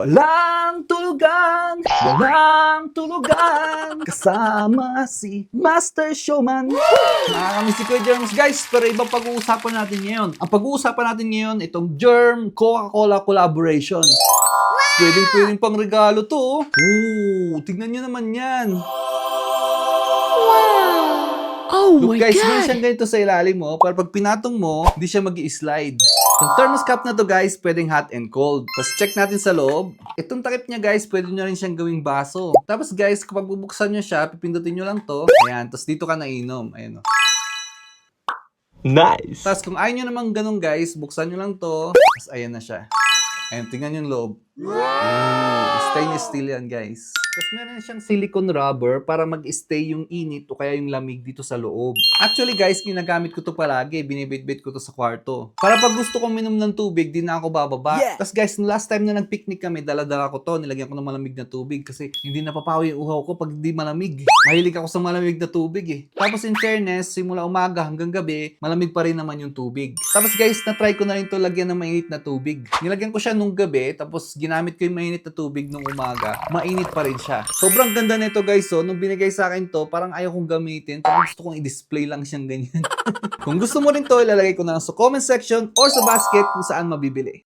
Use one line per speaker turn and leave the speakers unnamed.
Walang tulugan, kasama si Master Showman. Nakakamiss si Kuya Germs, guys, pero ibang pag-uusapan natin ngayon. Ang pag-uusapan natin ngayon, itong Germ Coca-Cola collaboration. Pwedeng pang regalo to. Tignan nyo naman yan.
Oh
Look
my
guys, meron
God!
siyang ganito sa ilalim mo, para pag pinatong mo, hindi siya mag-i-slide. Itong thermos cup na to guys, pwedeng hot and cold. Tapos check natin sa loob. Itong takip niya guys, pwede nyo rin siyang gawing baso. Tapos guys, kapag bubuksan nyo siya, pipindutin nyo lang to. Ayan, tapos dito ka nainom. Ayan o.
Nice!
Tapos kung ayaw nyo naman ganun guys, buksan nyo lang to. Tapos ayan na siya. Ayan, tingnan yung loob. Stainless steel yan guys. Tapos meron siyang silicone rubber para mag-stay yung init o kaya yung lamig dito sa loob. Actually guys, ginagamit ko to palagi. Binibit-bit ko to sa kwarto. Para pag gusto kong minom ng tubig, di na ako bababa.
Yeah.
Tapos guys, last time na nag-picnic kami, dala-dala ko to. Nilagyan ko ng malamig na tubig kasi hindi napapawi yung uhaw ko pag di malamig. Mahilig ako sa malamig na tubig eh. Tapos in fairness, simula umaga hanggang gabi, malamig pa rin naman yung tubig. Tapos guys, na-try ko na rin to lagyan ng mainit na tubig. Nilagyan ko siya nung gabi, tapos ginamit ko yung mainit na tubig nung umaga. Mainit pa rin siya. Sobrang ganda nito guys, so nung binigay sa akin to, parang ayaw kong gamitin. Parang gusto kong i-display lang siyang ganyan. Kung gusto mo rin to, ilalagay ko na lang sa comment section or sa basket kung saan mabibili.